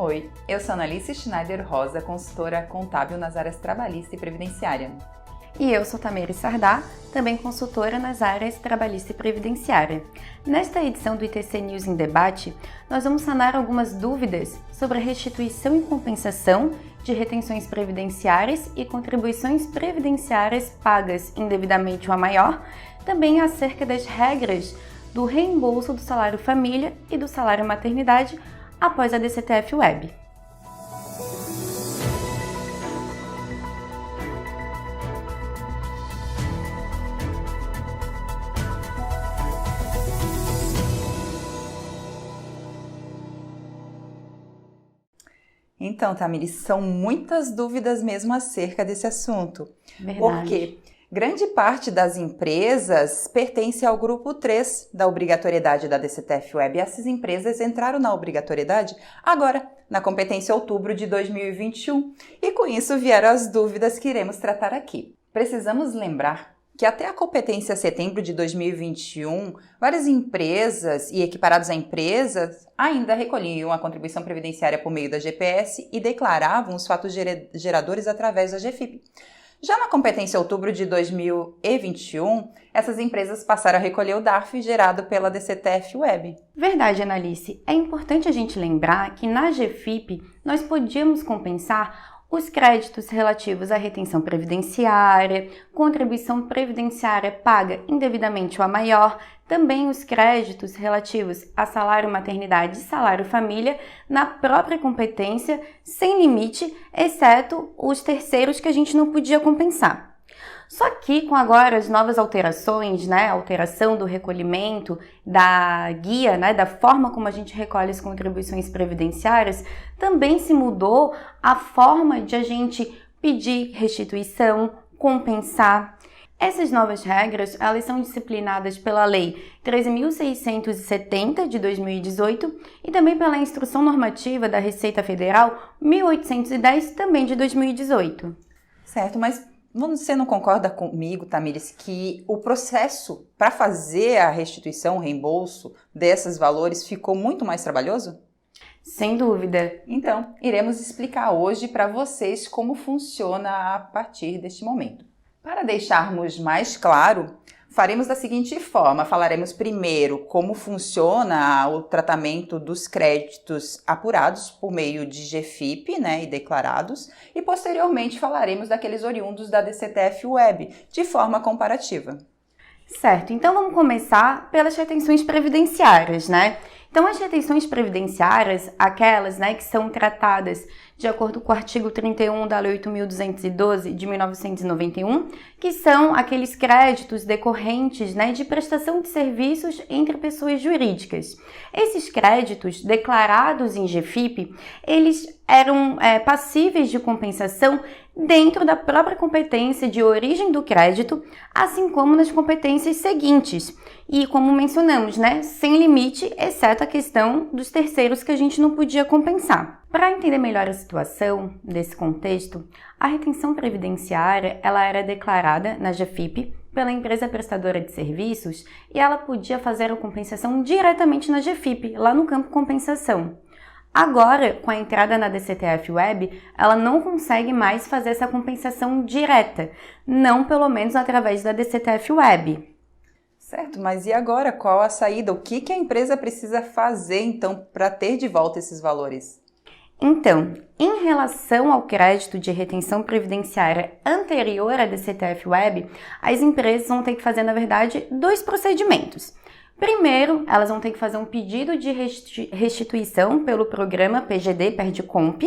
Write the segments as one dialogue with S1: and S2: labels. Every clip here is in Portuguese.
S1: Oi, eu sou Analice Schneider Rosa, consultora contábil nas áreas trabalhista e previdenciária.
S2: E eu sou Tamiri Sardá, também consultora nas áreas trabalhista e previdenciária. Nesta edição do ITC News em Debate, nós vamos sanar algumas dúvidas sobre a restituição e compensação de retenções previdenciárias e contribuições previdenciárias pagas indevidamente ou a maior, também acerca das regras do reembolso do salário família e do salário maternidade após a DCTF-Web.
S1: Então, Tamiri, são muitas dúvidas mesmo acerca desse assunto.
S2: Verdade.
S1: Porque grande parte das empresas pertence ao grupo 3 da obrigatoriedade da DCTF-Web. Essas empresas entraram na obrigatoriedade agora, na competência outubro de 2021. E com isso vieram as dúvidas que iremos tratar aqui. Precisamos lembrar que até a competência setembro de 2021, várias empresas e equiparados a empresas ainda recolhiam a contribuição previdenciária por meio da GPS e declaravam os fatos geradores através da GFIP. Já na competência outubro de 2021, essas empresas passaram a recolher o DARF gerado pela DCTF-Web.
S2: Verdade, Analice. É importante a gente lembrar que na GFIP nós podíamos compensar os créditos relativos à retenção previdenciária, contribuição previdenciária paga indevidamente ou a maior, também os créditos relativos a salário maternidade e salário família na própria competência, sem limite, exceto os terceiros que a gente não podia compensar. Só que com agora as novas alterações, a alteração do recolhimento, da guia, da forma como a gente recolhe as contribuições previdenciárias, também se mudou a forma de a gente pedir restituição, compensar. Essas novas regras, elas são disciplinadas pela Lei 13.670 de 2018 e também pela Instrução Normativa da Receita Federal 1810 também de 2018.
S1: Certo, mas você não concorda comigo, Tamires, que o processo para fazer a restituição, o reembolso desses valores ficou muito mais trabalhoso?
S2: Sem dúvida.
S1: Então, iremos explicar hoje para vocês como funciona a partir deste momento. Para deixarmos mais claro, faremos da seguinte forma: falaremos primeiro como funciona o tratamento dos créditos apurados por meio de GFIP, e declarados, e posteriormente falaremos daqueles oriundos da DCTF-Web, de forma comparativa.
S2: Certo, então vamos começar pelas retenções previdenciárias, Então, as retenções previdenciárias, aquelas, que são tratadas de acordo com o artigo 31 da Lei 8.212 de 1991, que são aqueles créditos decorrentes, de prestação de serviços entre pessoas jurídicas. Esses créditos declarados em GFIP, eles eram passíveis de compensação dentro da própria competência de origem do crédito, assim como nas competências seguintes. E como mencionamos, sem limite, exceto a questão dos terceiros que a gente não podia compensar. Para entender melhor a situação desse contexto, a retenção previdenciária ela era declarada na GFIP pela empresa prestadora de serviços e ela podia fazer a compensação diretamente na GFIP, lá no campo compensação. Agora, com a entrada na DCTF-Web, ela não consegue mais fazer essa compensação direta, não pelo menos através da DCTF-Web.
S1: Certo, mas e agora? Qual a saída? O que a empresa precisa fazer, então, para ter de volta esses valores?
S2: Então, em relação ao crédito de retenção previdenciária anterior à DCTF-Web, as empresas vão ter que fazer, na verdade, dois procedimentos. Primeiro, elas vão ter que fazer um pedido de restituição pelo programa PGD, Perdicomp.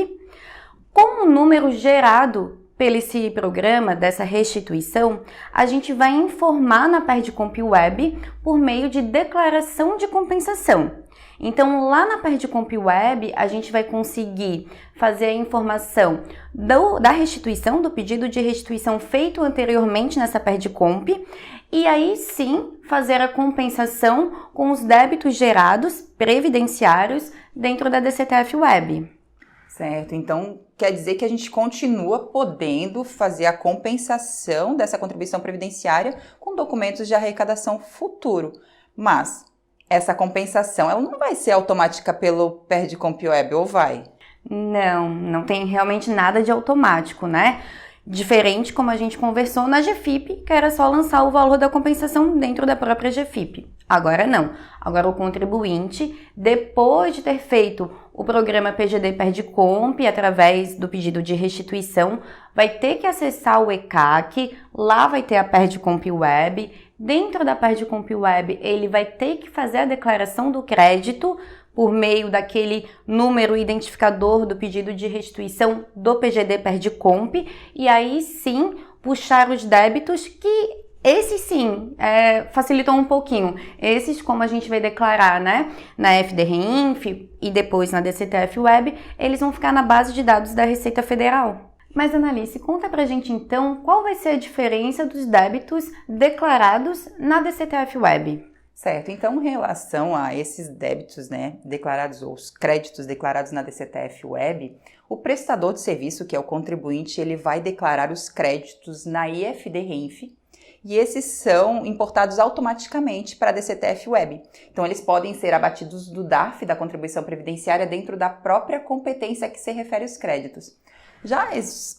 S2: Com o número gerado pelo esse programa dessa restituição, a gente vai informar na Perdicomp Web por meio de declaração de compensação. Então, lá na Perdicomp Web, a gente vai conseguir fazer a informação da restituição, do pedido de restituição feito anteriormente nessa Perdicomp, e aí sim fazer a compensação com os débitos gerados previdenciários dentro da DCTF-Web.
S1: Certo, então quer dizer que a gente continua podendo fazer a compensação dessa contribuição previdenciária com documentos de arrecadação futuro, mas essa compensação ela não vai ser automática pelo Perdicomp Web, ou vai?
S2: Não tem realmente nada de automático, né? Diferente como a gente conversou na GFIP, que era só lançar o valor da compensação dentro da própria GFIP. Agora não. Agora o contribuinte, depois de ter feito o programa PGD Perdicomp, através do pedido de restituição, vai ter que acessar o ECAC, lá vai ter a Perdicomp Web. Dentro da Perdicomp Web, ele vai ter que fazer a declaração do crédito por meio daquele número identificador do pedido de restituição do PGD Perdicomp, e aí sim puxar os débitos que esses sim facilitam um pouquinho. Esses, como a gente vai declarar, né, na FDRINF e depois na DCTF Web, eles vão ficar na base de dados da Receita Federal. Mas, Analice, conta pra gente então qual vai ser a diferença dos débitos declarados na DCTF Web.
S1: Certo, então em relação a esses débitos, né, declarados ou os créditos declarados na DCTF Web, o prestador de serviço, que é o contribuinte, ele vai declarar os créditos na IFD-RINF e esses são importados automaticamente para a DCTF Web. Então eles podem ser abatidos do DARF, da contribuição previdenciária, dentro da própria competência a que se refere os créditos. Já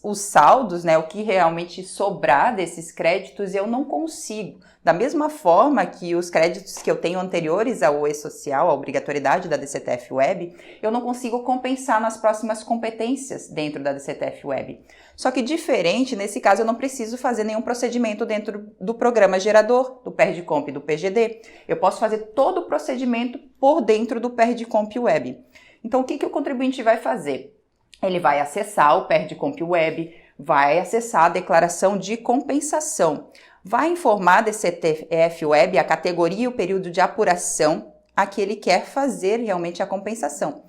S1: os saldos, né, o que realmente sobrar desses créditos, eu não consigo. Da mesma forma que os créditos que eu tenho anteriores ao E-Social, à obrigatoriedade da DCTF Web, eu não consigo compensar nas próximas competências dentro da DCTF Web. Só que diferente, nesse caso eu não preciso fazer nenhum procedimento dentro do programa gerador, do Perdicomp e do PGD. Eu posso fazer todo o procedimento por dentro do Perdicomp Web. Então o que o contribuinte vai fazer? Ele vai acessar o Perdicomp Web, vai acessar a declaração de compensação, vai informar a DCTF Web a categoria e o período de apuração a que ele quer fazer realmente a compensação.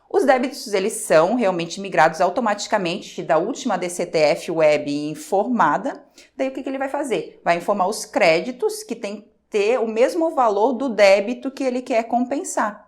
S1: Os débitos, eles são realmente migrados automaticamente da última DCTF Web informada. Daí o que ele vai fazer? Vai informar os créditos que tem que ter o mesmo valor do débito que ele quer compensar.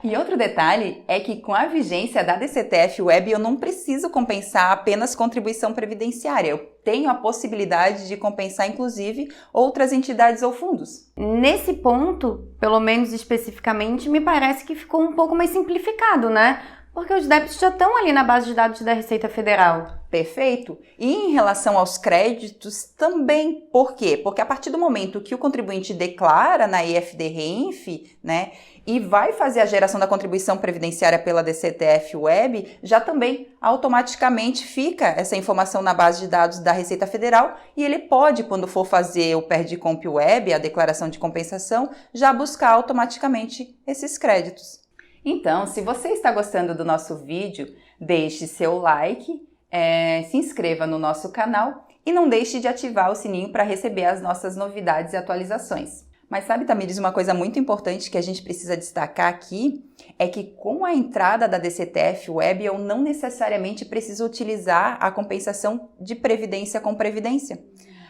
S1: E outro detalhe é que com a vigência da DCTF Web eu não preciso compensar apenas contribuição previdenciária, eu tenho a possibilidade de compensar inclusive outras entidades ou fundos.
S2: Nesse ponto, pelo menos especificamente, me parece que ficou um pouco mais simplificado, né? Porque os débitos já estão ali na base de dados da Receita Federal.
S1: Perfeito. E em relação aos créditos também. Por quê? Porque a partir do momento que o contribuinte declara na IFD-RINF, né, e vai fazer a geração da contribuição previdenciária pela DCTF Web, já também automaticamente fica essa informação na base de dados da Receita Federal e ele pode, quando for fazer o Perdicomp Web, a declaração de compensação, já buscar automaticamente esses créditos. Então, se você está gostando do nosso vídeo, deixe seu like, se inscreva no nosso canal e não deixe de ativar o sininho para receber as nossas novidades e atualizações. Mas sabe, Tamires, uma coisa muito importante que a gente precisa destacar aqui é que com a entrada da DCTF Web eu não necessariamente preciso utilizar a compensação de previdência com previdência.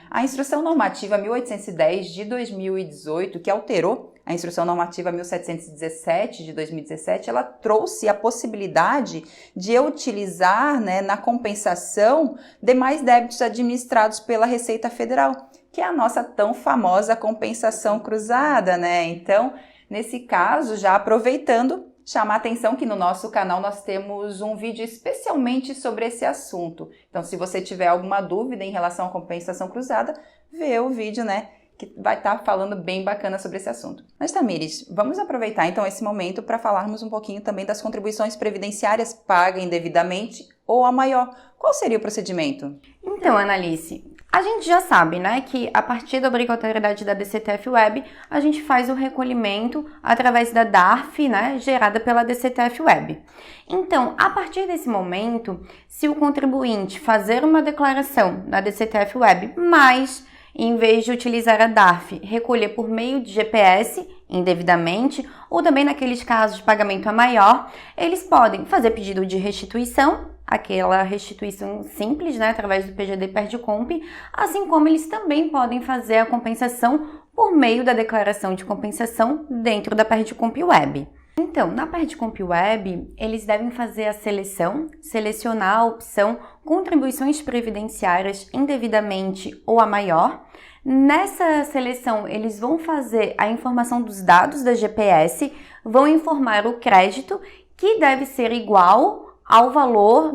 S1: A Instrução Normativa 1810 de 2018, que alterou a Instrução Normativa 1717 de 2017, ela trouxe a possibilidade de eu utilizar, né, na compensação demais débitos administrados pela Receita Federal, que é a nossa tão famosa compensação cruzada, né? Então, nesse caso, já aproveitando, chamar a atenção que no nosso canal nós temos um vídeo especialmente sobre esse assunto. Então, se você tiver alguma dúvida em relação à compensação cruzada, vê o vídeo, né? Que vai estar falando bem bacana sobre esse assunto. Mas, Tamires, vamos aproveitar então esse momento para falarmos um pouquinho também das contribuições previdenciárias pagas indevidamente ou a maior. Qual seria o procedimento?
S2: Então, Analice, a gente já sabe, né, que a partir da obrigatoriedade da DCTF Web, a gente faz o recolhimento através da DARF, né, gerada pela DCTF Web. Então, a partir desse momento, se o contribuinte fazer uma declaração na DCTF Web, mas em vez de utilizar a DARF, recolher por meio de GPS indevidamente, ou também naqueles casos de pagamento a maior, eles podem fazer pedido de restituição, aquela restituição simples, né, através do PGD Perdicomp, assim como eles também podem fazer a compensação por meio da declaração de compensação dentro da Perdicomp Web. Então, na Perdicomp Web, eles devem fazer a selecionar a opção contribuições previdenciárias indevidamente ou a maior. Nessa seleção, eles vão fazer a informação dos dados da GPS, vão informar o crédito, que deve ser igual ao valor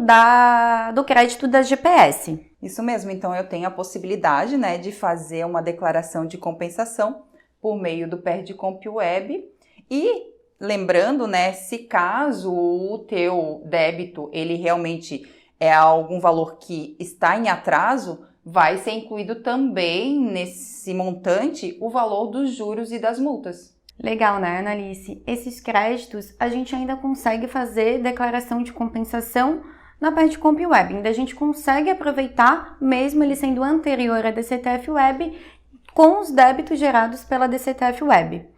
S2: do crédito da GPS.
S1: Isso mesmo, então eu tenho a possibilidade, né, de fazer uma declaração de compensação por meio do Perdicomp Web e lembrando, né, se caso o teu débito ele realmente é algum valor que está em atraso, vai ser incluído também nesse montante o valor dos juros e das multas.
S2: Legal, né, Analice? Esses créditos a gente ainda consegue fazer declaração de compensação na Perdicomp Web. Ainda a gente consegue aproveitar, mesmo ele sendo anterior à DCTF Web, com os débitos gerados pela DCTF Web.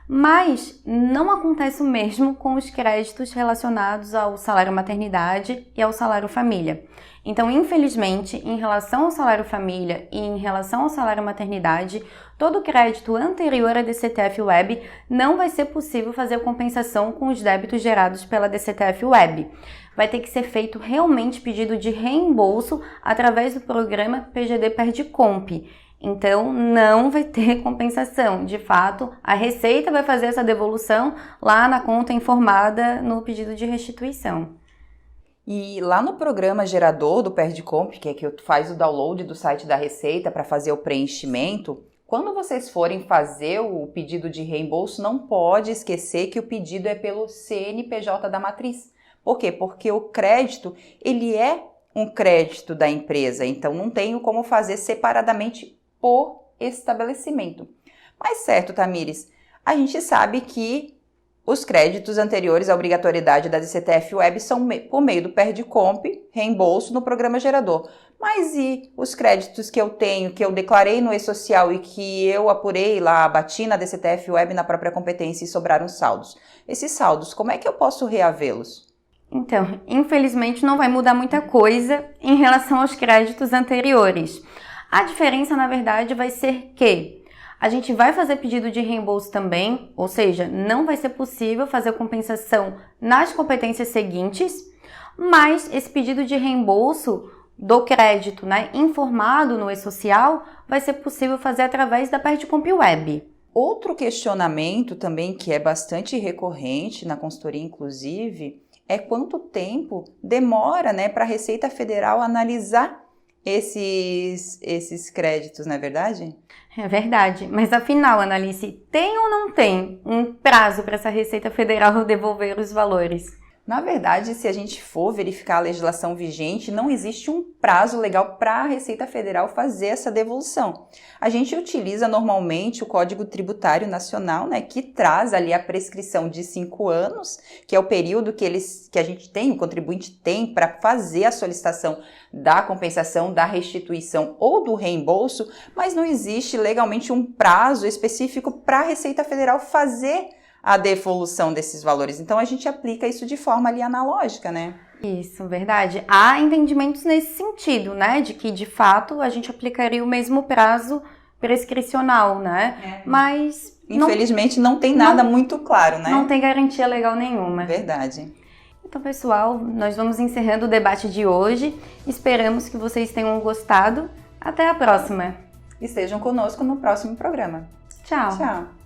S2: Mas não acontece o mesmo com os créditos relacionados ao salário maternidade e ao salário família. Então, infelizmente, em relação ao salário família e em relação ao salário maternidade, todo crédito anterior à DCTF Web não vai ser possível fazer a compensação com os débitos gerados pela DCTF Web. Vai ter que ser feito realmente pedido de reembolso através do programa PGD Perdicomp. Então, não vai ter compensação. De fato, a Receita vai fazer essa devolução lá na conta informada no pedido de restituição.
S1: E lá no programa gerador do Perdicomp, que é que faz o download do site da Receita para fazer o preenchimento, quando vocês forem fazer o pedido de reembolso, não pode esquecer que o pedido é pelo CNPJ da matriz. Por quê? Porque o crédito, ele é um crédito da empresa, então não tenho como fazer separadamente por estabelecimento. Mas certo, Tamires, a gente sabe que os créditos anteriores à obrigatoriedade da DCTF Web são por meio do Perdicomp, reembolso no programa gerador. Mas e os créditos que eu tenho, que eu declarei no e-social e que eu apurei lá, bati na DCTF Web na própria competência e sobraram saldos? Esses saldos, como é que eu posso reavê-los?
S2: Então, infelizmente não vai mudar muita coisa em relação aos créditos anteriores. A diferença, na verdade, vai ser que a gente vai fazer pedido de reembolso também, ou seja, não vai ser possível fazer a compensação nas competências seguintes, mas esse pedido de reembolso do crédito, né, informado no e-social, vai ser possível fazer através da Perdicomp Web.
S1: Outro questionamento também que é bastante recorrente na consultoria, inclusive, é quanto tempo demora, né, para a Receita Federal analisar esses créditos, não é verdade?
S2: É verdade, mas afinal, Analice, tem ou não tem um prazo para essa Receita Federal devolver os valores?
S1: Na verdade, se a gente for verificar a legislação vigente, não existe um prazo legal para a Receita Federal fazer essa devolução. A gente utiliza normalmente o Código Tributário Nacional, né, que traz ali a prescrição de 5 anos, que é o período que a gente tem, o contribuinte tem para fazer a solicitação da compensação, da restituição ou do reembolso, mas não existe legalmente um prazo específico para a Receita Federal fazer a devolução desses valores. Então, a gente aplica isso de forma ali analógica, né?
S2: Isso, verdade. Há entendimentos nesse sentido, né? De que, de fato, a gente aplicaria o mesmo prazo prescricional, né? Mas
S1: infelizmente, não tem nada muito claro, né?
S2: Não tem garantia legal nenhuma.
S1: Verdade.
S2: Então, pessoal, nós vamos encerrando o debate de hoje. Esperamos que vocês tenham gostado. Até a próxima.
S1: E estejam conosco no próximo programa.
S2: Tchau.
S1: Tchau.